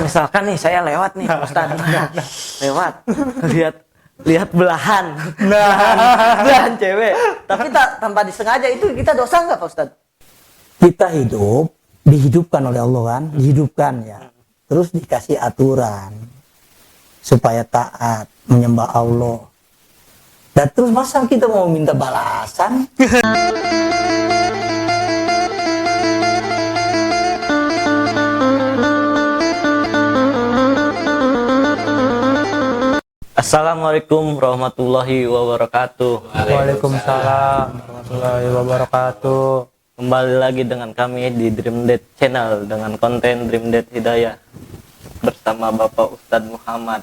misalkan nih saya lewat nih Ustaz, lewat lihat belahan cewek, tapi tanpa disengaja, itu kita dosa nggak Pak Ustaz? Kita dihidupkan oleh Allah kan, dihidupkan ya. Terus dikasih aturan supaya taat, menyembah Allah. Dan terus masa kita mau minta balasan? Assalamualaikum warahmatullahi wabarakatuh. Waalaikumsalam warahmatullahi wabarakatuh. Kembali lagi dengan kami di Dream Date Channel dengan konten Dream Date Hidayah bersama Bapak Ustadz Muhammad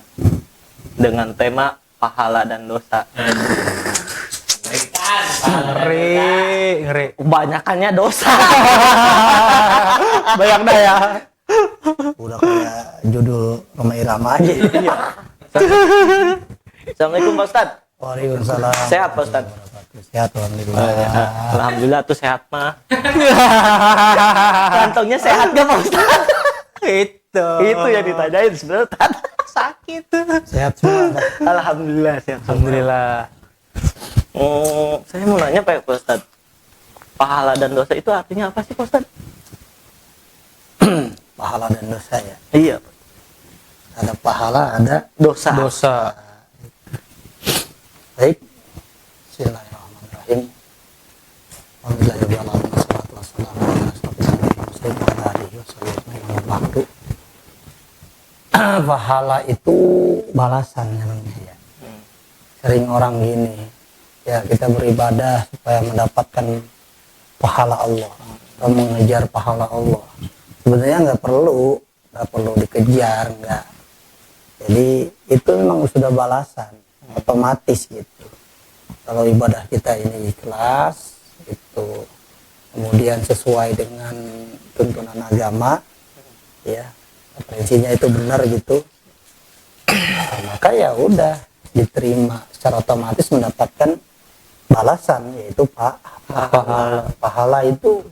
dengan tema pahala dan dosa. Ngeri. Kebanyakannya dosa. Banyak dah ya. Udah kayak judul Roma Irama aja. Assalamualaikum Pak Ustadz. Waalaikumsalam. Sehat Pak Ustadz? Sehat alhamdulillah. Alhamdulillah tuh sehat mah. Kantongnya sehat gak Pak Ustadz? Itu yang ditanyain sebenarnya sakit. Sehat semua. Alhamdulillah sehat. Alhamdulillah. Saya mau nanya Pak Ustadz, pahala dan dosa itu artinya apa sih Pak Ustadz? Pahala dan dosa ya. Iya. Ada pahala, ada Dosa. baik. Bismillahirrahmanirrahim. Alhamdulillah wassalatu wassalamu ala asyrofil mursalin. Pahala itu balasan namanya ya. Sering orang gini, ya kita beribadah supaya mendapatkan pahala Allah, atau mengejar pahala Allah. Sebenarnya nggak perlu dikejar, nggak. Jadi itu memang sudah balasan otomatis gitu. Kalau ibadah kita ini ikhlas itu, kemudian sesuai dengan tuntunan agama, ya prinsipnya itu benar gitu, maka ya udah diterima secara otomatis mendapatkan balasan, yaitu pahala itu.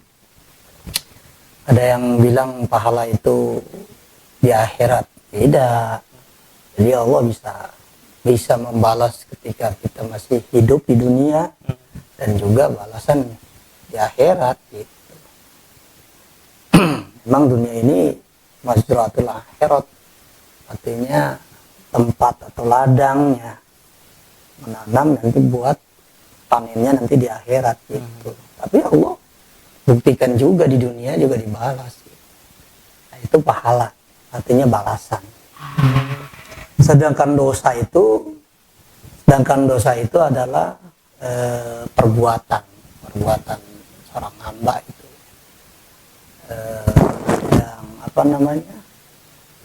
Ada yang bilang pahala itu di akhirat, tidak. Jadi Allah bisa membalas ketika kita masih hidup di dunia, dan juga balasan di akhirat gitu. Memang dunia ini mazratul akhirat, artinya tempat atau ladangnya menanam nanti buat panennya nanti di akhirat gitu. Tapi Allah buktikan juga di dunia juga dibalas gitu. Nah, itu pahala, artinya balasan. Sedangkan dosa itu adalah perbuatan seorang hamba itu, yang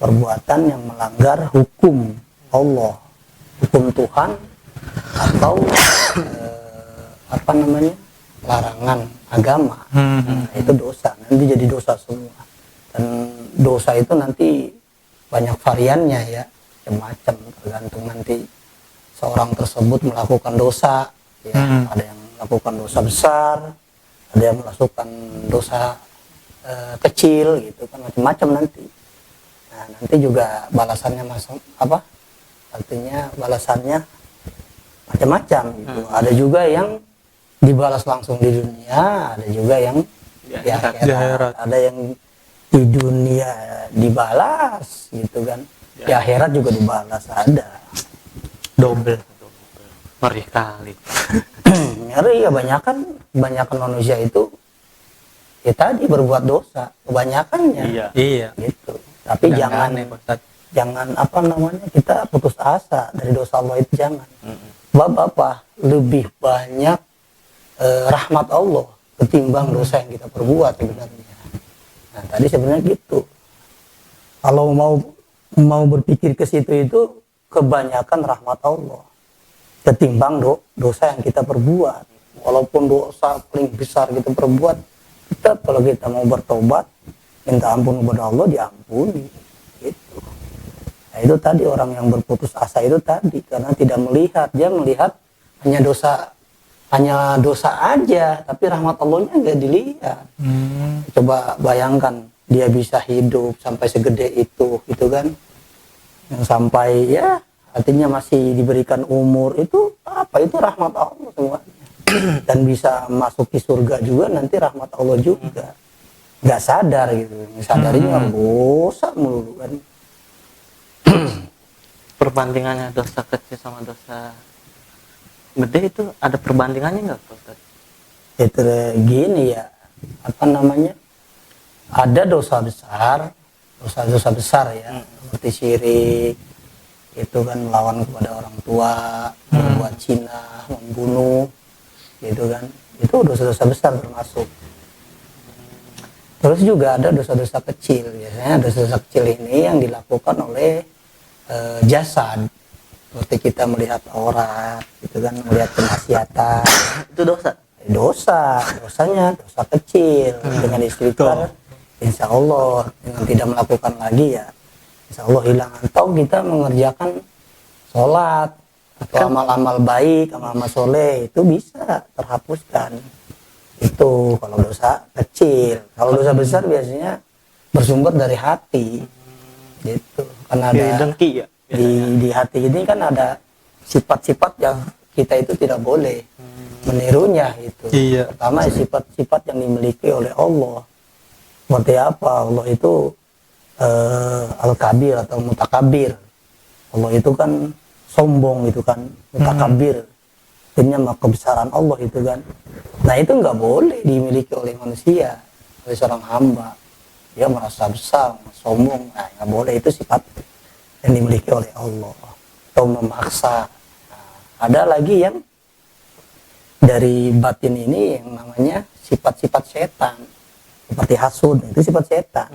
perbuatan yang melanggar hukum Allah, hukum Tuhan, atau larangan agama. Nah, itu dosa, nanti jadi dosa semua. Dan dosa itu nanti banyak variannya ya, macam tergantung nanti seorang tersebut melakukan dosa ya. Ada yang melakukan dosa besar, ada yang melakukan dosa kecil gitu kan, macam-macam nanti. Nah, nanti juga balasannya artinya balasannya macam-macam gitu. Ada juga yang dibalas langsung di dunia, ada juga yang di akhirat. Ada yang di dunia dibalas gitu kan, di akhirat juga dibalas, ada. Double. Ngeri kali. Ngeri ya, banyakan manusia itu ya tadi berbuat dosa, kebanyakannya. Iya. Gitu. Tapi jangan kita putus asa dari dosa Allah itu, jangan. Bapak lebih banyak rahmat Allah ketimbang dosa yang kita perbuat sebenarnya. Nah, tadi sebenarnya gitu. Kalau mau berpikir ke situ, itu kebanyakan rahmat Allah ketimbang dosa yang kita perbuat. Walaupun dosa paling besar kita perbuat, tetap kalau kita mau bertobat, minta ampun kepada Allah, diampuni gitu. Nah, itu tadi orang yang berputus asa itu tadi, karena tidak melihat, dia melihat hanya dosa aja, tapi rahmat Allahnya nggak dilihat. Coba bayangkan dia bisa hidup sampai segede itu gitu kan, yang sampai ya artinya masih diberikan umur, itu apa, itu rahmat Allah semuanya. Dan bisa masuk di surga juga nanti rahmat Allah juga, nggak sadar gitu, sadarinya dosa mulu kan. Perbandingannya dosa kecil sama dosa gede itu ada perbandingannya nggak Pak Ustaz? Itu gini ya, apa namanya, ada dosa besar, dosa-dosa besar ya, seperti syirik itu kan, melawan kepada orang tua, membuat zina, membunuh gitu kan, itu dosa-dosa besar termasuk. Terus juga ada dosa-dosa kecil, biasanya dosa-dosa kecil ini yang dilakukan oleh jasad, seperti kita melihat aurat gitu kan, melihat kemaksiatan. Itu Dosanya dosa kecil. Dengan istighfar insya Allah, dengan tidak melakukan lagi ya insya Allah hilang. Atau kita mengerjakan sholat atau amal-amal baik, amal-amal soleh, itu bisa terhapuskan. Itu kalau dosa kecil. Kalau dosa besar biasanya bersumber dari hati gitu, karena ada dengki ya di hati ini kan ada sifat-sifat yang kita itu tidak boleh menirunya itu. Iya. Pertama sifat-sifat yang dimiliki oleh Allah. Seperti apa? Allah itu al-kabir atau mutakabir. Allah itu kan sombong itu kan, mutakabir. Artinya kebesaran Allah itu kan. Nah itu nggak boleh dimiliki oleh manusia, oleh seorang hamba. Dia merasa besar, sombong, nah nggak boleh, itu sifat yang dimiliki oleh Allah. Atau memaksa. Nah, ada lagi yang dari batin ini yang namanya sifat-sifat setan, seperti hasud, itu sifat setan.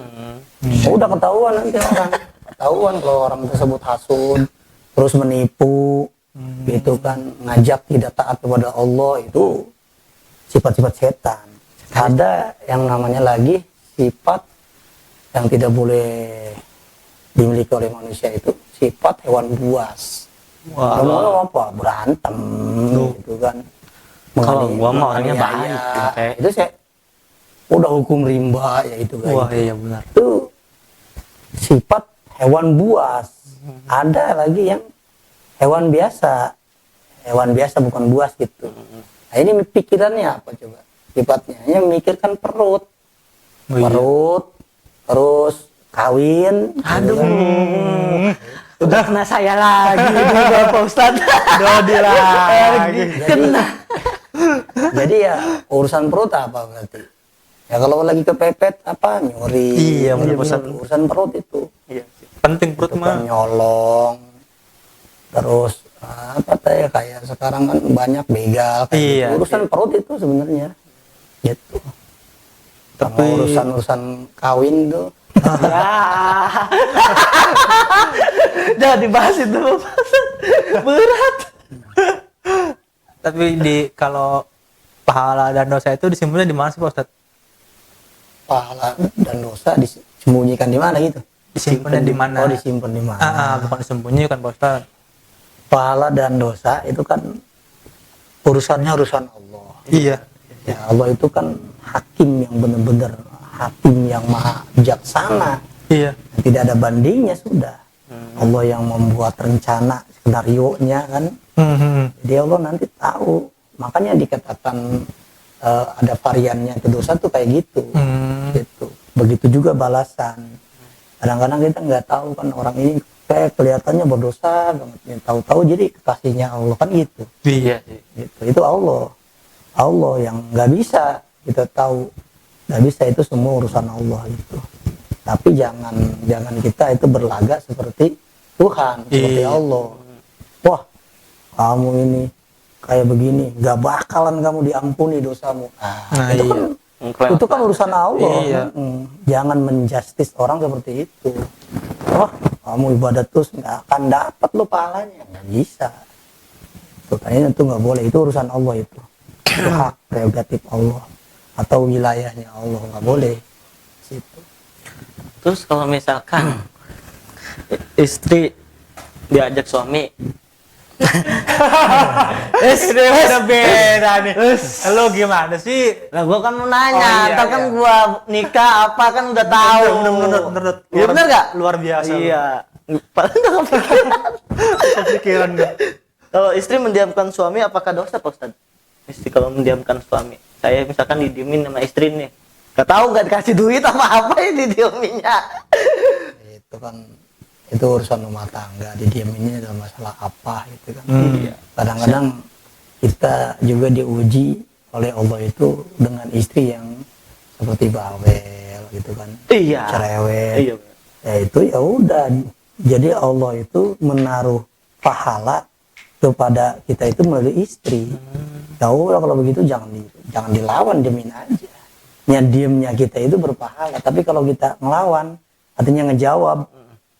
Udah ketahuan nanti orang, ketahuan kalau orang tersebut hasud, terus menipu, gitu kan, ngajak tidak taat kepada Allah, itu sifat-sifat setan. Ada yang namanya lagi sifat yang tidak boleh dimiliki oleh manusia, itu sifat hewan buas. Ngomong apa? Berantem, gitu kan. Kalau gua mah orangnya menganiaya. baik, kayak Itu saya udah hukum rimba ya itu kan. Wah iya benar. Itu sifat hewan buas. Ada lagi yang hewan biasa bukan buas gitu. Nah ini pikirannya apa coba? Sifatnya hanya memikirkan perut, terus kawin. aduh gitu kan. udah kena saya lagi nih Bapak Ustadz. Dodi lagi. Jadi ya urusan perut apa berarti? Ya kalau lagi kepepet apa, nyuri. Iya, benar, urusan perut itu. Iya sih. Penting perut Itu mah. kan nyolong. Terus apa kayak sekarang kan banyak begal kayak Iya, gitu. Urusan perut itu sebenarnya. Gitu. Tapi urusan kawin tuh Ya. Jangan dibahas itu Bapak Ustadz. Berat. Tapi kalau pahala dan dosa itu disimpannya di mana sih Pak Ustadz? pahala dan dosa disembunyikan di mana gitu? Disimpannya di mana? Oh, disimpan di mana? Bukan disembunyikan Pak Ustadz. Pahala dan dosa itu kan urusannya urusan Allah. Iya. Ya Allah itu kan hakim yang benar-benar hakim yang maha bijaksana. Iya. Tidak ada bandingnya sudah. Allah yang membuat rencana skenario-nya kan. Jadi Allah nanti tahu. Makanya dikatakan ada variannya itu dosa tuh kayak gitu. Gitu. Begitu juga balasan. Kadang-kadang kita nggak tahu kan orang ini kayak kelihatannya berdosa banget. Ya, tahu-tahu jadi kekasihnya Allah kan gitu. Iya. Gitu. Itu Allah. Allah yang nggak bisa kita tahu. Nggak bisa, itu semua urusan Allah itu. Tapi jangan kita itu berlagak seperti Tuhan, seperti Allah. Wah, kamu ini kayak begini, nggak bakalan kamu diampuni dosamu. Nah, itu kan itu kan urusan Allah. Iya. Jangan menjustis orang seperti itu. Wah, kamu ibadah terus nggak akan dapat lo pahalanya, nggak bisa. Itu nggak boleh, itu urusan Allah itu. Itu hak prerogatif Allah atau wilayahnya Allah, nggak boleh. Situ. Terus kalau misalkan istri diajak suami Ini udah beda nih. Lu gimana sih? Lah gua kan mau Oh, nanya, iya, ntar kan iya. gua nikah apa kan udah tahu. Bener. Iya bener gak? Luar biasa. Iya. Paling nggak kepikiran. Kepikiran gak? Kalau istri mendiamkan suami, apakah dosa, Pak Ustadz? Istri kalau mendiamkan suami, saya misalkan didiemin sama istri nih, Gak tahu gak dikasih duit apa ya didieminnya. Itu kan itu urusan rumah tangga, didieminnya dalam masalah apa gitu kan. Iya. Kadang-kadang kita juga diuji oleh Allah itu dengan istri yang seperti bawel gitu kan. Iya. Cerewet. Iya. Ya itu ya udah. Jadi Allah itu menaruh pahala kepada kita itu melalui istri. Ya udah kalau begitu jangan dilawan, diemin aja. Diemnya kita itu berpahala. Tapi kalau kita ngelawan, artinya ngejawab,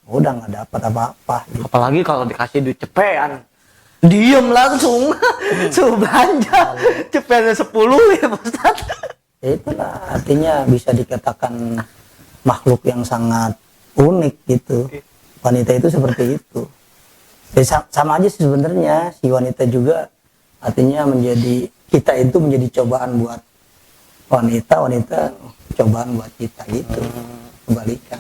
udah nggak dapat apa-apa. Gitu. Apalagi kalau dikasih duit cepean, diem langsung, suruh belanja, cepeannya 10 ya, Pak Ustadz. Ya itulah artinya bisa dikatakan makhluk yang sangat unik gitu. Wanita itu seperti itu. Ya, sama aja sih sebenarnya si wanita juga artinya kita itu menjadi cobaan buat wanita cobaan buat kita gitu. Kebalikan.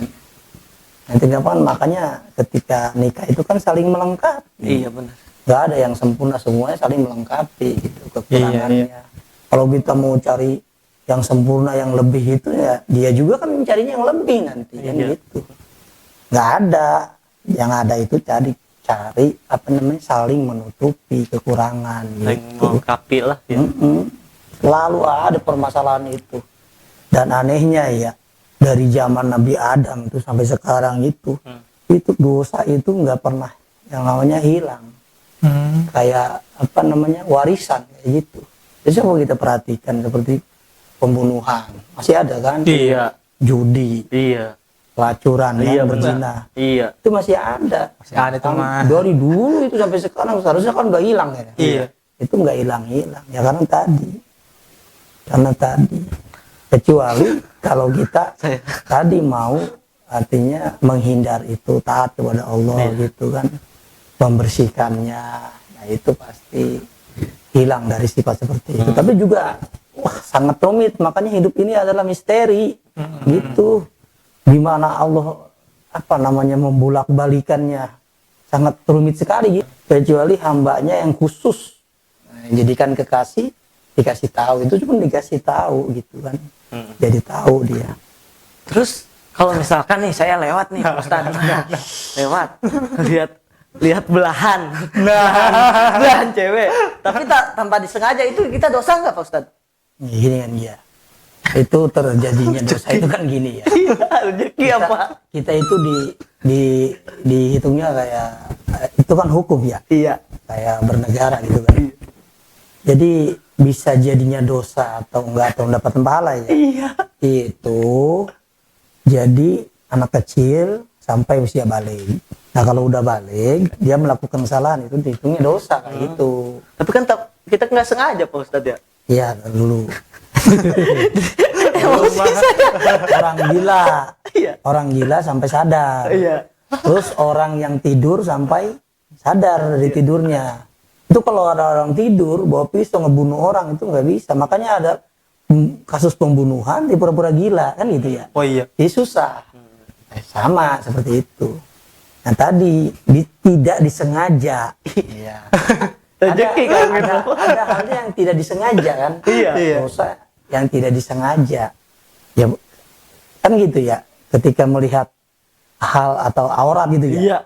Nanti kapan makanya ketika nikah itu kan saling melengkapi. Iya benar. Gak ada yang sempurna, semuanya saling melengkapi gitu kekurangannya. Iya. Kalau kita mau cari yang sempurna yang lebih itu ya dia juga kan mencarinya yang lebih nanti kan Iya. gitu. Nggak ada, yang ada itu cari apa namanya saling menutupi kekurangan Saling gitu. melengkapi lah ya. Selalu ada permasalahan itu. Dan anehnya ya dari zaman Nabi Adam itu sampai sekarang itu dosa itu nggak pernah yang namanya hilang. Kayak apa namanya warisan kayak gitu. Jadi coba kita perhatikan seperti pembunuhan masih ada kan? Iya. Judi, Iya. pelacuran, Iya kan, benar. berzina. Iya. Itu masih ada. Masih ada itu mah. Dari dulu itu sampai sekarang seharusnya kan nggak hilang ya. Iya. Itu nggak hilang-hilang ya karena tadi kecuali kalau kita Saya- tadi mau artinya menghindar itu taat kepada Allah Iya. gitu kan membersihkannya, nah itu pasti hilang dari sifat seperti itu. Tapi juga sangat rumit, makanya hidup ini adalah misteri gitu, dimana Allah apa namanya membulak-balikannya sangat rumit sekali gitu. Kecuali hambanya yang khusus jadikan kekasih, dikasih tahu itu cuma dikasih tahu gitu kan, jadi tahu dia. Terus kalau misalkan nih saya lewat nih, Pak Ustadz, lewat lihat belahan cewek, tapi tanpa disengaja itu kita dosa nggak, Pak Ustadz? Gini kan ya, itu terjadinya dosa itu kan gini ya. Rezeki apa? Kita itu dihitungnya kayak itu kan hukum ya, Iya. kayak bernegara gitu kan. Jadi bisa jadinya dosa atau enggak atau mendapat pahala ya. Iya. Itu jadi anak kecil sampai usia balik. Nah kalau udah balik dia melakukan kesalahan itu dihitungnya dosa kayak gitu. Tapi kan kita nggak sengaja, Pak Ustadz ya. Iya dulu. Emosi saya. Orang gila sampai sadar. Iya. Terus orang yang tidur sampai sadar dari tidurnya. Itu kalau ada orang tidur bawa pisau ngebunuh orang itu nggak bisa. Makanya ada kasus pembunuhan di pura-pura gila kan gitu ya. Oh iya. Jadi susah. Sama seperti itu. Nah tadi tidak disengaja. Iya. Rezeki kan gitu. Ada halnya yang tidak disengaja kan. Iya. Dosa yang tidak disengaja. Ya kan gitu ya. Ketika melihat hal atau aurat gitu ya. Iya.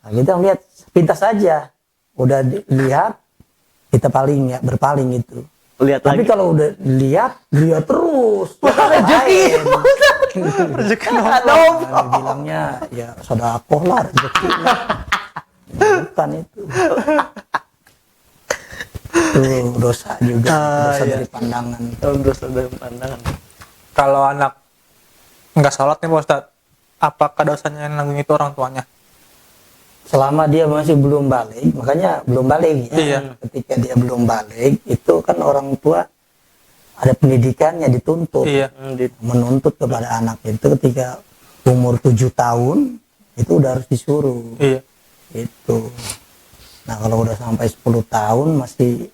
Nah, kita melihat pintas saja. Udah dilihat kita berpaling gitu. Lihat Tapi lagi. kalau udah lihat terus. Rezeki. Rezeki Bilangnya ya sedekah lah rezeki. Bukan itu. Itu dosa juga, dosa iya. dari pandangan. Dosa dari pandangan. Kalau anak nggak sholat nih Pak Ustadz, apakah dosanya yang nanggung itu orang tuanya? Selama dia masih belum balik, makanya belum balik ya. Iya. Ketika dia belum balik, itu kan orang tua ada pendidikannya dituntut. Iya. Menuntut kepada anak itu ketika umur 7 tahun itu udah harus disuruh. Iya. Itu. Nah kalau udah sampai 10 tahun masih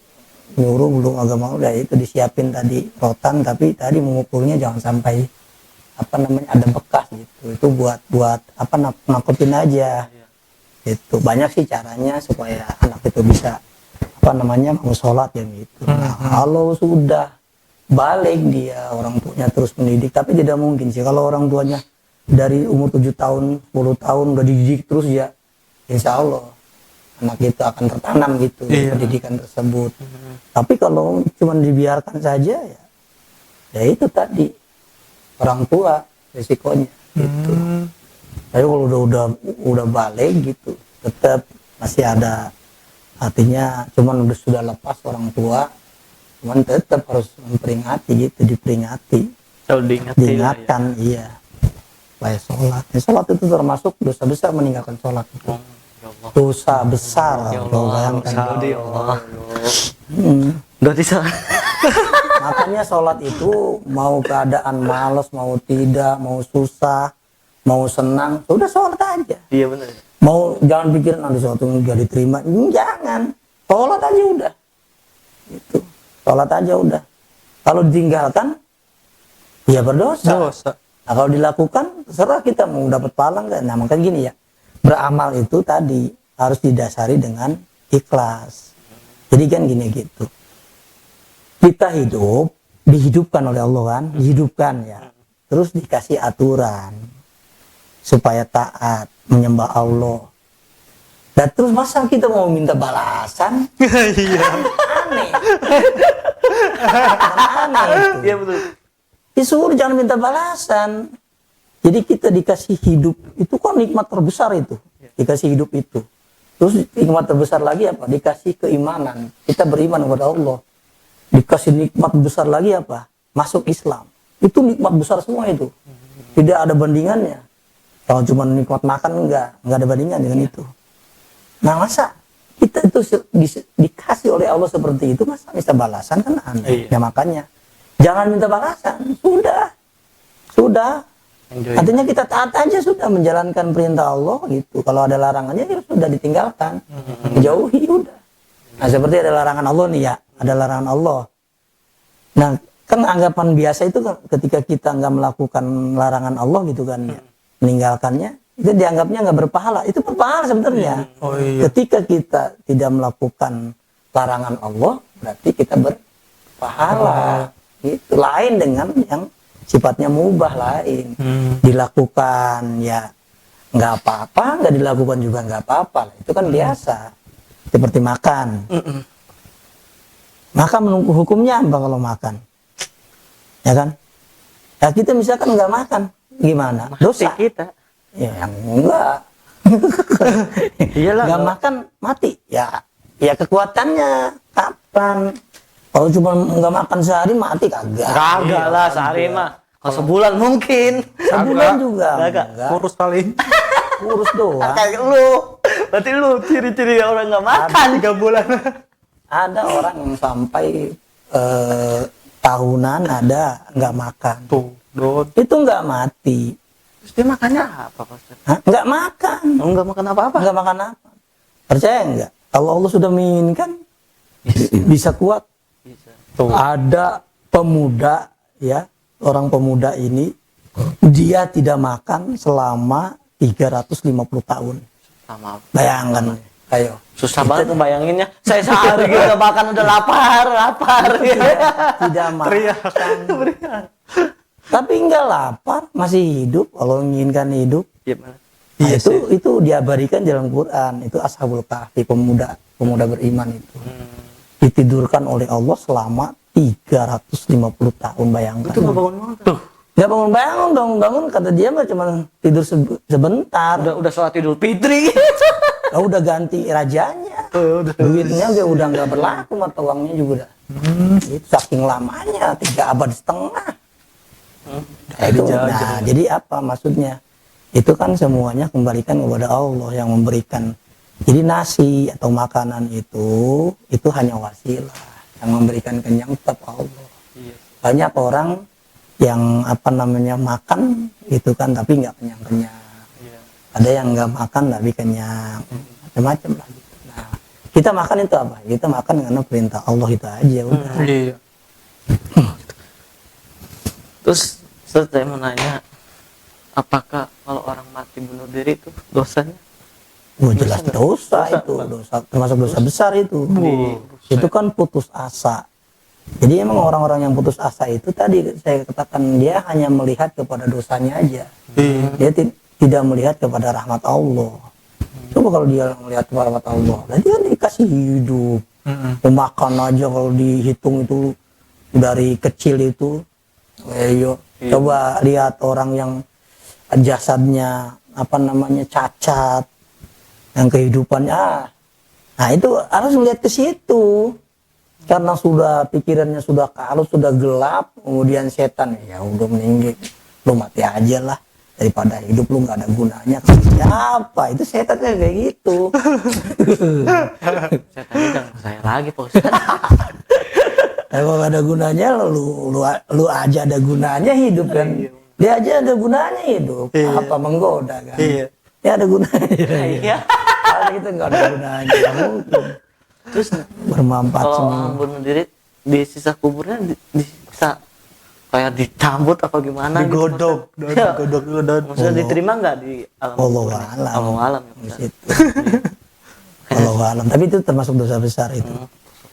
nyuruh belum agak mau, udah itu disiapin tadi rotan, tapi tadi mengukurnya jangan sampai apa namanya ada bekas gitu. Itu buat apa nakutin aja. Itu banyak sih caranya supaya anak itu bisa apa namanya mau sholat ya gitu. Nah kalau sudah balik dia orang tuanya terus mendidik, tapi tidak mungkin sih kalau orang tuanya dari umur 7 tahun 10 tahun udah dididik terus ya, insya Allah anak itu akan tertanam gitu pendidikan tersebut. Tapi kalau cuma dibiarkan saja ya itu tadi orang tua risikonya gitu. Tapi kalau udah balik gitu tetap masih ada, artinya cuman sudah lepas orang tua, cuman tetap harus memperingati gitu, diperingati, Selalu diingatkan iya supaya sholat. Ya, sholat itu termasuk dosa besar, meninggalkan sholat itu dosa besar. Kalau bayangkan Ya Allah. Berarti makanya sholat itu mau keadaan malas, mau tidak, mau susah, mau senang, sudah sholat aja. Iya benar. Mau jangan pikirin nanti sesuatu nggak diterima, jangan, sholat aja udah. Itu sholat aja udah. Kalau ditinggalkan, ya berdosa. Nah kalau dilakukan, terserah kita mau dapat pahala nggak. Nah makanya gini ya, beramal itu tadi harus didasari dengan ikhlas. Jadi kan gini gitu. Kita hidup, dihidupkan oleh Allah kan, dihidupkan ya. Terus dikasih aturan supaya taat, menyembah Allah. Dan terus masa kita mau minta balasan? Iya. Aneh. Aneh itu. Iya betul. Disuruh jangan minta balasan. Jadi kita dikasih hidup, itu kan nikmat terbesar itu. Dikasih hidup itu. Terus nikmat terbesar lagi apa? Dikasih keimanan. Kita beriman kepada Allah. Dikasih nikmat besar lagi apa? Masuk Islam. Itu nikmat besar semua itu. Tidak ada bandingannya. Kalau cuma nikmat makan enggak ada bandingan dengan itu. Nah masa kita itu dikasih oleh Allah seperti itu, masa minta balasan kan aneh. Ya makanya jangan minta balasan. Sudah. Artinya kita taat aja sudah, menjalankan perintah Allah gitu. Kalau ada larangannya ya sudah ditinggalkan, jauhi udah. Nah seperti ada larangan Allah nih ya, ada larangan Allah. Nah kan anggapan biasa itu kan ketika kita nggak melakukan larangan Allah gitu kan ya, meninggalkannya itu dianggapnya nggak berpahala. Itu berpahala sebenarnya. Ketika kita tidak melakukan larangan Allah berarti kita berpahala. Itu lain dengan yang sifatnya mubah lain. Dilakukan ya nggak apa-apa, nggak dilakukan juga nggak apa-apa. Itu kan biasa. Seperti makan. Maka menunggu hukumnya apa kalau makan? Ya kan? Ya kita misalkan nggak makan, gimana? Dosa kita. Ya enggak. Iyalah. Nggak makan mati. Ya kekuatannya kapan? Kalau cuma nggak makan sehari mati kagak. Kagak lah sehari mah. Kalau sebulan mungkin. Sebulan juga. Kagak. Enggak. Kurus paling. Kurus doang. Kayak lu. Berarti lu ciri-ciri orang nggak makan 3 bulan. Ada orang yang sampai tahunan ada nggak makan. Tuh, Dot. Itu nggak mati. Terus dia makannya apa, Pak Ustaz? Hah? Nggak makan. Oh, nggak makan apa-apa. Nggak makan apa. Percaya nggak? Kalau Allah sudah menginginkan, bisa kuat. Bisa. Tuh. Ada pemuda, ya, orang pemuda ini, dia tidak makan selama 350 tahun. Sama. Bayangkan, ayo. Susah banget ngebayanginnya. Saya sehari gitu makan udah lapar. Tidak makan. Tapi enggak lapar, masih hidup. Kalau menginginkan hidup, Gimana? nah, itu diabadikan dalam Quran. Itu Ashabul Kahfi, pemuda beriman itu. Ditidurkan oleh Allah selama 350 tahun, bayangkan. Itu nggak bangun-bangun. Tuh. Nggak bangun dong, bangun kata dia mah cuma tidur sebentar. Udah sholat Idul Fitri. Udah ganti rajanya. Duitnya udah nggak berlaku, mata uangnya juga udah. Itu saking lamanya 3 abad setengah. Nah, jadi apa maksudnya? Itu kan semuanya kembalikan kepada Allah yang memberikan. Jadi nasi atau makanan itu hanya wasilah, yang memberikan kenyang tetap Allah. Banyak orang yang makan itu kan tapi nggak kenyang. Ada yang nggak makan tapi kenyang, macam-macam lah gitu. Nah, Kita makan itu apa? Kita makan karena perintah Allah itu aja udah. Iya. Terus saya mau nanya, apakah kalau orang mati bunuh diri itu dosanya? Jelas dosa itu, dosa termasuk dosa besar itu. Itu kan putus asa. Jadi emang orang-orang yang putus asa itu tadi saya katakan dia hanya melihat kepada dosanya aja. Dia tidak melihat kepada rahmat Allah. Coba kalau dia melihat kepada rahmat Allah, berarti kan dikasih hidup. Makan aja kalau dihitung itu dari kecil itu. Coba lihat orang yang jasadnya cacat, yang kehidupannya nah itu harus melihat ke situ, karena sudah pikirannya sudah kalut, sudah gelap, kemudian setan ya udah meninggal, lu mati aja lah daripada hidup, lu nggak ada gunanya. Siapa itu setannya kayak gitu. Setannya jangan saya lagi Pak Ustadz. Kalau nggak ada gunanya, lu aja ada gunanya hidup kan. Dia aja ada gunanya hidup. Apa menggoda kan? Ya ada gunanya. Iya. Kalau kita nggak ada gunanya, nggak mungkin. Terus Bermanfaat kalau semua. orang bunuh diri di sisa kuburnya bisa kayak dicambut apa gimana? Digodok, gitu, Maksudnya- godok. Maksudnya diterima nggak di alam? Wallahu kuburnya? a'lam. Allahu a'lam ya. Di Ustadz. situ. Wallahu a'lam. Tapi itu termasuk dosa besar itu.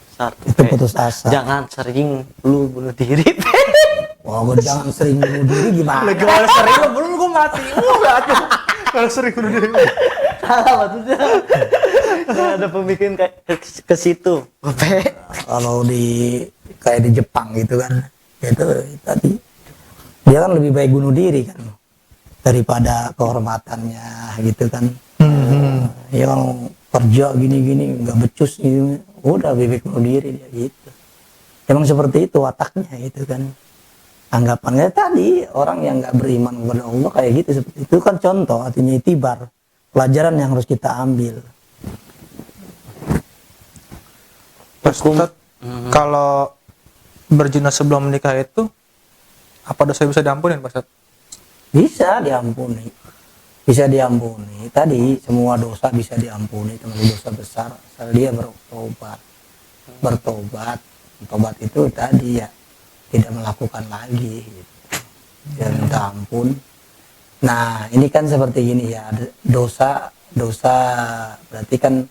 Besar. Itu putus asa. Jangan sering lu bunuh diri. Wah, jangan sering bunuh diri gimana? Lagi kalau sering belum gue mati. Enggak tuh. Kalau sering bunuh diri. Salah maksudnya. Nggak ada pemikiran kayak ke situ. Kalau kayak di Jepang gitu kan, itu tadi dia kan lebih baik bunuh diri kan daripada kehormatannya gitu kan. Ya kalau kerja gini-gini nggak becus gitu, udah lebih baik bunuh diri dia gitu. Emang seperti itu wataknya itu kan. Anggapannya tadi orang yang nggak beriman kepada Allah kayak gitu, seperti itu kan contoh, artinya itibar, pelajaran yang harus kita ambil. Ustadz, kalau berzina sebelum menikah itu apa dosa bisa diampunin Pak Ustadz? Bisa diampuni, bisa diampuni. Tadi semua dosa bisa diampuni, termasuk dosa besar asal dia bertobat. Tobat itu tadi ya tidak melakukan lagi gitu. Dia minta ampun. Nah ini kan seperti gini ya, dosa berarti kan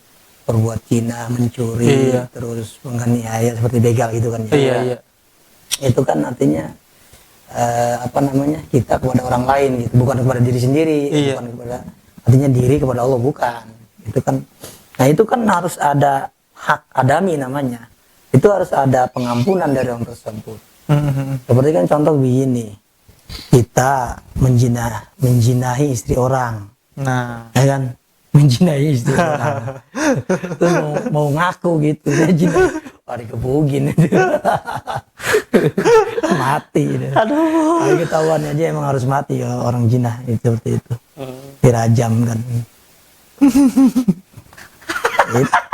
berbuat zina, mencuri, terus menganiaya seperti begal gitu kan ya. Iya. Itu kan artinya kita kepada orang lain gitu, bukan kepada diri sendiri, bukan kepada, artinya diri kepada Allah, bukan. Itu kan, nah itu kan harus ada hak adami namanya. Itu harus ada pengampunan dari orang tersebut. Seperti kan contoh begini, kita menjinahi istri orang, Nah, ya kan, menjinahi istri orang, terus mau ngaku gitu, dia jinah, dikebugin itu, mati. Kalau ketahuan aja emang harus mati ya orang jinah itu, seperti itu, dirajam kan.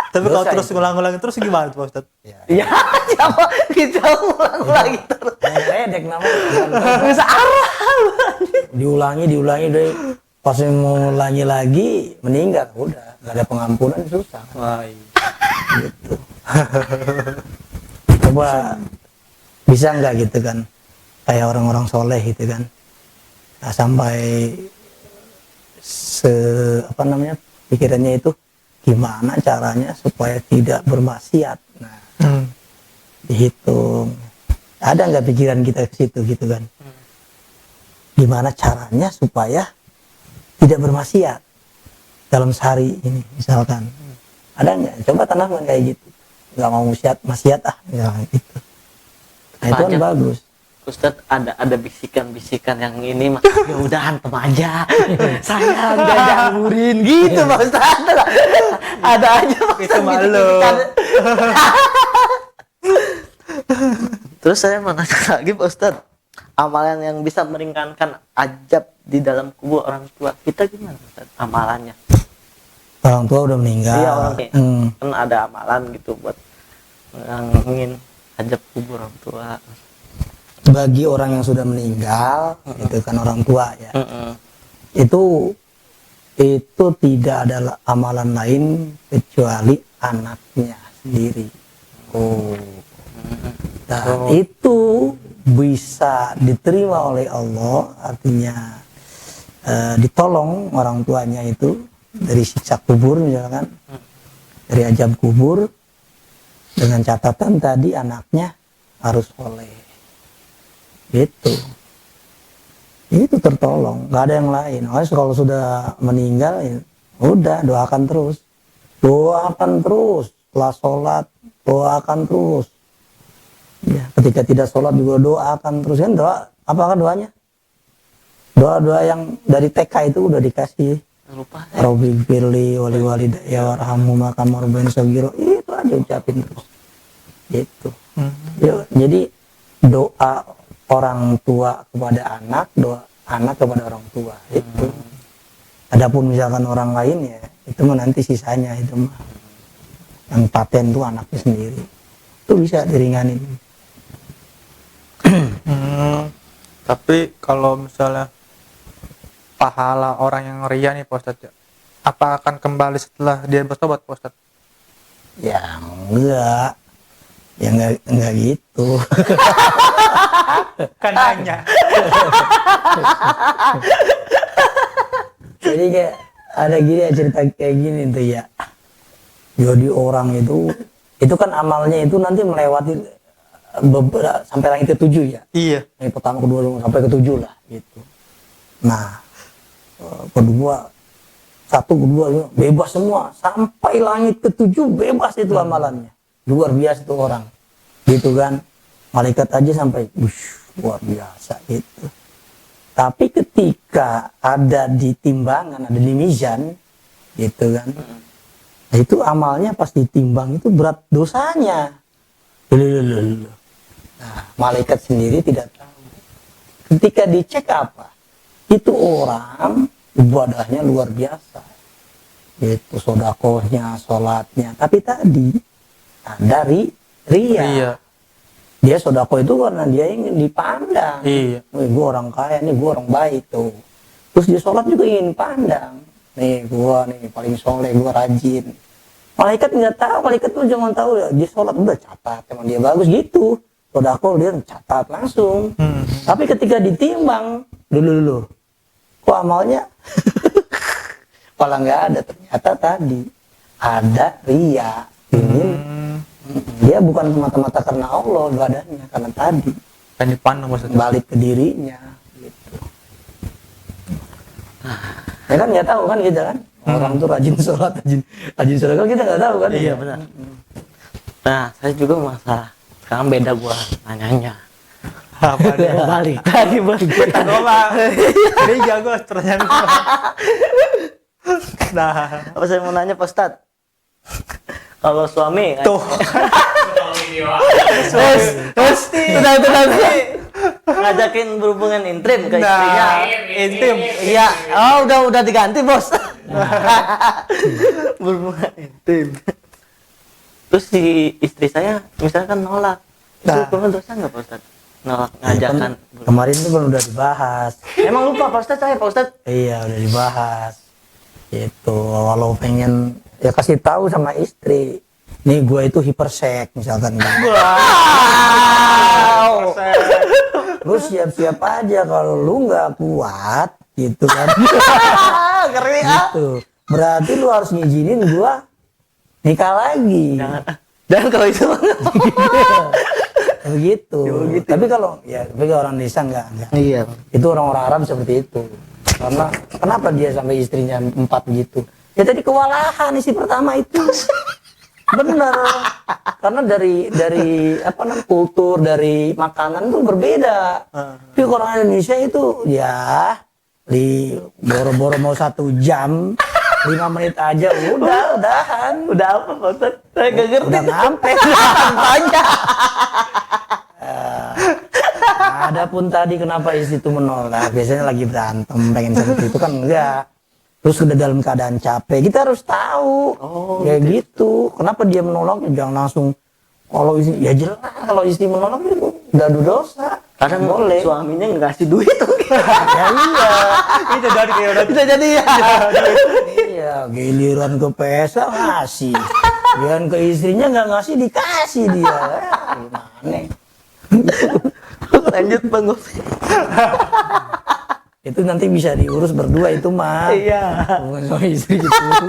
tapi kalau terus ngulang-ngulang terus gimana tuh Pak Ustadz? Ya, siapa kita ulang-ulang terus. Ledek namanya. Bisa arah. Diulangi deh. Pas mau ulangi lagi meninggal, udah nggak ada pengampunan, susah. Wah, iya. Gitu. Coba bisa nggak gitu kan, kayak orang-orang soleh gitu kan, nah, sampai pikirannya itu gimana caranya supaya tidak bermaksiat. Nah, dihitung. Ada nggak pikiran kita ke situ gitu kan? Gimana caranya supaya tidak bermaksiat dalam sehari ini misalkan? Ada nggak? Coba tanamkan kayak gitu. Nggak mau maksiat ya gitu. Nah itu kan bagus. Ustadz ada bisikan-bisikan yang ini mah ya udah hantem aja. Saya nggak nyamurin gitu Pak Ustadz. Ada aja Pak Itu Ustadz malu. bisikan. Terus saya mau nanya lagi Pak Ustadz, amalan yang bisa meringankan azab di dalam kubur orang tua kita gimana Ustadz amalannya? Orang tua udah meninggal. Iya orang kan ada amalan gitu buat ngilangin azab kubur orang tua. Bagi orang yang sudah meninggal, itu kan orang tua ya. Itu tidak ada amalan lain kecuali anaknya sendiri. Dan itu bisa diterima oleh Allah, artinya ditolong orang tuanya itu dari siksa kubur misalkan, dari azab kubur, dengan catatan tadi anaknya harus soleh. Gitu. Itu tertolong, nggak ada yang lain. Makanya kalau sudah meninggal, ya, udah doakan terus, setelah sholat doakan terus. Ya, ketika tidak sholat juga doakan terus kan doa. Apakah doanya? Doa-doa yang dari TK itu udah dikasih. Lupa. Robbi firli wali walidayya warhamhuma kama rabbayani shaghira. Itu aja ucapin terus. Gitu. Jadi doa orang tua kepada anak, doa anak kepada orang tua itu. Adapun misalkan orang lain ya itu mah nanti sisanya itu mah. Yang paten tuh anaknya sendiri. Itu bisa diringanin. Tapi kalau misalnya pahala orang yang ria nih Pak Ustadz, apa akan kembali setelah dia bertobat Pak Ustadz? Ya enggak. Ya enggak gitu. Kan hanya. Jadi kayak ada gini ya, cerita kayak gini tuh ya. Jadi orang itu kan amalnya itu nanti melewati sampai langit ke-7 ya. Iya. Yang pertama, kedua, sampai ke-7 lah gitu. Nah, kedua, satu, kedua bebas semua sampai langit ke-7 bebas itu amalannya. Luar biasa tuh orang. Gitu kan. Malaikat aja sampai luar biasa gitu. Tapi ketika ada di timbangan, ada di mizan gitu kan. Nah, itu amalnya pas ditimbang itu berat dosanya. Nah, malaikat sendiri tidak tahu. Ketika dicek apa? Itu orang ibadahnya luar biasa. Itu sodakohnya, sholatnya. Tapi tadi ada ria. Iya. Dia sodako itu karena dia ingin dipandang. Iya. Gue orang kaya, nih gue orang baik tuh. Terus dia sholat juga ingin pandang. Nih gue nih paling soleh, gue rajin. Malaikat nggak tahu, malaikat tuh cuma tahu ya, dia sholat udah catat, emang dia bagus gitu. Sodako dia catat langsung. Tapi ketika ditimbang, dulu, kok amalnya malah nggak ada. Ternyata tadi ada ria, ingin dia bukan semata-mata karena Allah ibadahnya, karena tadi Kan dipandang Pak Ustadz. balik ke dirinya gitu. Ya kan nggak tahu kan kita kan orang tuh rajin sholat, rajin sholat kan kita nggak tahu kan. Iya benar. Nah, saya juga masalah. Sekarang beda gua nanyanya. Apa dia? Balik lagi balik. Tolong. Ini jago pertanyaan gua. Nah, Apa saya mau nanya Pak Ustadz? Kalau suami tuh. terus sudah ngajakin berhubungan intim ke istrinya. Intim. Iya, udah diganti bos. Berhubungan intim. Terus si istri saya misalkan nolak, itu hukumnya dosa nggak Pak Ustadz? Nolak ngajakan. Kemarin itu kan udah dibahas. Emang lupa Pak Ustadz saya Pak Ustadz. Iya udah dibahas. Itu walau pengen ya kasih tahu sama istri. Nih gue itu hipersek misalkan. Wow. Lu siap-siap aja kalau lu nggak kuat gitu kan. Ngeri Gitu. Berarti lu harus ngizinin gua nikah lagi. Dan kalau itu Begitu. Tapi kalau orang desa enggak. iya. Itu orang-orang Arab seperti itu. Karena kenapa dia sampai istrinya 4 gitu? Ya tadi kewalahan istri pertama itu. Bener. Karena dari kultur, dari makanan tuh berbeda. Tapi orang Indonesia itu ya di boro-boro mau 1 jam, 5 menit aja udahan. Udah apa Pak Ustadz? Saya nggak ngerti. Udah nyampe. Tanya. Adapun tadi kenapa istri itu menolak, biasanya lagi berantem pengen seperti itu kan enggak. Terus udah dalam keadaan capek, kita harus tahu. Kayak gitu. Kenapa dia menolak? Jangan langsung kalau istri ya jelas kalau istri menolak itu udah dosa. Kadang boleh. Suaminya ngasih duit. Ya iya. Itu dari kayak udah Bisa jadi ya. Iya, giliran ke PSA ngasih. Biar ke istrinya nggak ngasih, dikasih dia. Gimana? Lanjut Bang Gopi. Itu nanti bisa diurus berdua itu mah. Iya. Bukan sama istri gitu.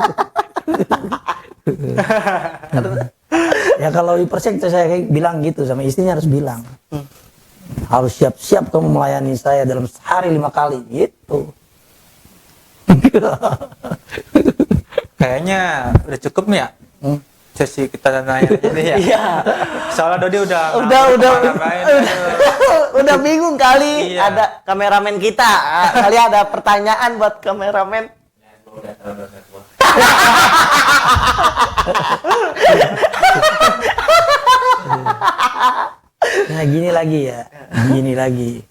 Ya kalau di persek saya kayak bilang gitu sama istrinya, harus bilang. Harus siap-siap kamu melayani saya dalam sehari 5 kali gitu. Kayaknya udah cukup nih ya. Sesi kita nanya ini ya. Iya. Soalnya Dodi udah udah bingung kali. Iya. Ada kameramen kita. Kali ada pertanyaan buat kameramen. Nah gini lagi ya, gini lagi.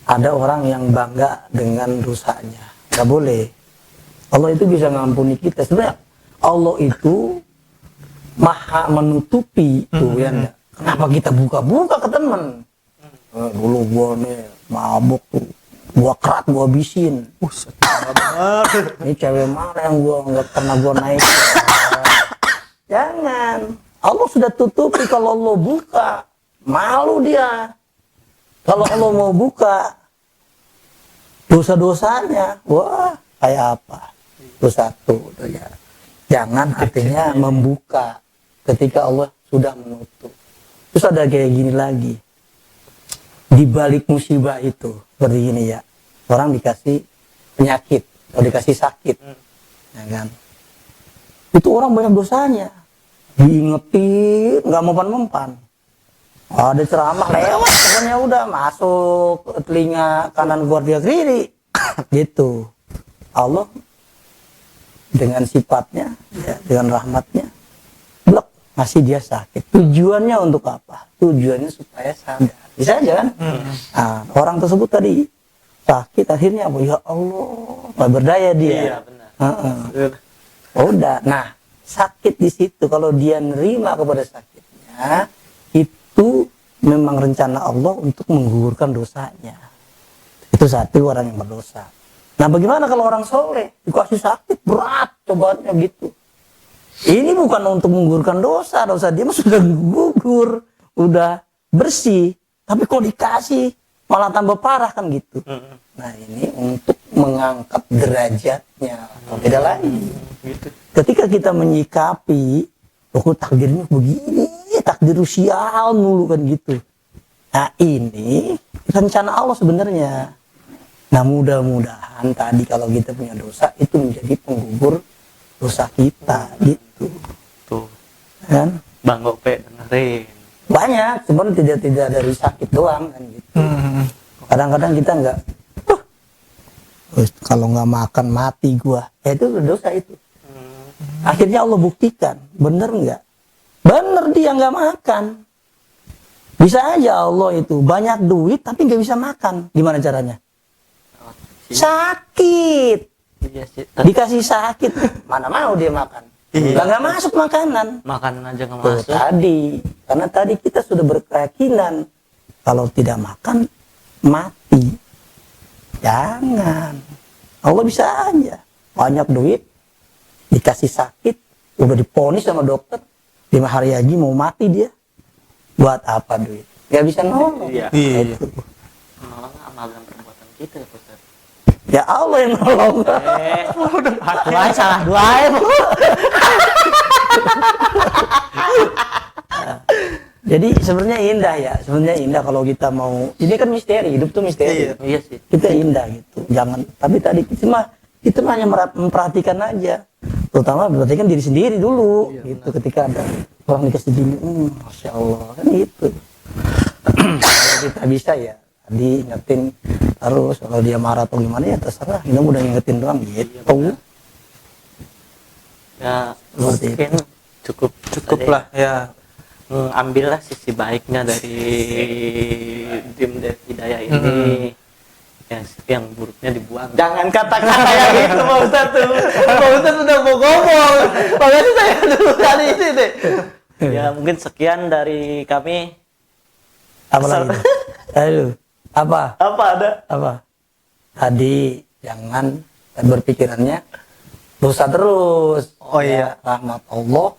Ada orang yang bangga dengan dosanya. Gak boleh. Allah itu bisa ngampuni kita. Sebenarnya Allah itu maha menutupi tuh ya enggak. Kenapa kita buka-buka ke temen? Dulu gua nih mabuk tuh, gua kerat, gua habisin. Ini cewek mana yang gua nggak pernah gua naik? Jangan. Allah sudah tutupi. Kalau Allah buka, malu dia. Kalau Allah mau buka dosa-dosanya, wah kayak apa? Itu satu. Ya. Jangan artinya membuka ketika Allah sudah menutup. Terus ada kayak gini lagi. Di balik musibah itu, seperti gini ya. Orang dikasih penyakit, atau dikasih sakit. Ya kan? Itu orang banyak dosanya. Diingetin, nggak mempan-mempan. Ada ceramah lewat, pokoknya udah masuk ke telinga kanan keluarga kiri. Gitu. Allah dengan sifatnya, ya, dengan rahmatnya, blok, ngasih dia sakit. Tujuannya untuk apa? Tujuannya supaya sadar. Bisa aja kan? Nah, orang tersebut tadi sakit, akhirnya apa? Ya Allah, nggak berdaya dia. Iya, benar. Udah. Nah, sakit di situ kalau dia nerima kepada sakitnya, itu memang rencana Allah untuk menggugurkan dosanya. Itu satu orang yang berdosa. Nah, bagaimana kalau orang soleh dikasih sakit berat cobaannya gitu? Ini bukan untuk menggugurkan dosa dia mah sudah gugur, udah bersih. Tapi kalau dikasih malah tambah parah kan gitu. Nah, ini untuk mengangkat derajatnya. Beda lagi. Ketika kita menyikapi, oh takdirnya begini, takdir sial mulu kan gitu. Nah, ini rencana Allah sebenarnya. Nah, mudah-mudahan tadi kalau kita punya dosa itu menjadi penggugur dosa kita gitu. Tuh. Kan? Bang Gope dengerin. Banyak, sebenarnya tidak dari sakit doang kan gitu. Kadang-kadang kita enggak, kalau nggak makan mati gua. Ya itu dosa itu. Akhirnya Allah buktikan, bener nggak? Bener dia nggak makan. Bisa aja Allah itu banyak duit tapi nggak bisa makan. Gimana caranya? Sakit. Iya sih. Dikasih sakit, mana mau dia makan? Iya. Nggak masuk makanan. Makanan aja nggak Tuh, masuk. tadi, karena tadi kita sudah berkeyakinan kalau tidak makan mati. Jangan. Allah bisa aja banyak duit dikasih sakit, udah diponis sama dokter 5 hari lagi mau mati dia. Buat apa duit? Gak bisa nolong. Iya. Iya. Nolong amalkan perbuatan kita ya Ustaz. Ya Allah yang nolong. Dua salah dua ya. Jadi sebenarnya indah ya, sebenarnya indah kalau kita mau. Ini kan misteri, hidup tuh misteri. Iya sih. Kita indah gitu. Jangan. Tapi tadi kita hanya memperhatikan aja. Terutama memperhatikan diri sendiri dulu. Gitu. Ketika ada orang dikasih gini, masya Allah kan gitu. Kalau kita bisa ya, tadi ingetin terus. Kalau dia marah atau gimana ya terserah. Kita udah ngingetin doang gitu. Ya Seperti mungkin Cukup lah ya. Ambillah sisi baiknya dari tim Dev Hidayah ini. Yang buruknya dibuang. Jangan kata-kata yang itu Pak Ustadz tuh. Pak Ustadz udah mau ngomong. Makanya saya dulu kali ini deh. Ya mungkin sekian dari kami. Apa lagi? Ayo, apa? Apa ada? Apa? Tadi jangan berpikirannya dosa terus. Oh iya. Rahmat Allah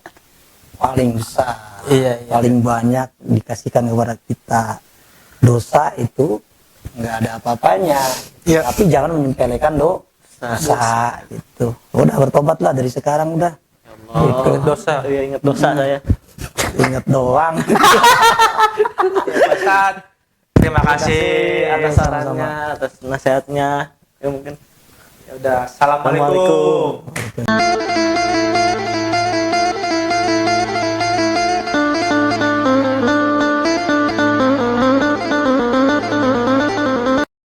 paling besar, Iya, iya. paling banyak dikasihkan kepada kita. Dosa itu nggak ada apa-apanya, Iya. tapi jangan menyepelekan dosa gitu. Udah bertobatlah dari sekarang udah. Ingat dosa. Iya, ingat dosa saya. Ingat doang. Pak Ustadz, terima kasih atas sama-sama. sarannya, atas nasihatnya. Ya mungkin. Ya udah, assalamualaikum. Assalamualaikum.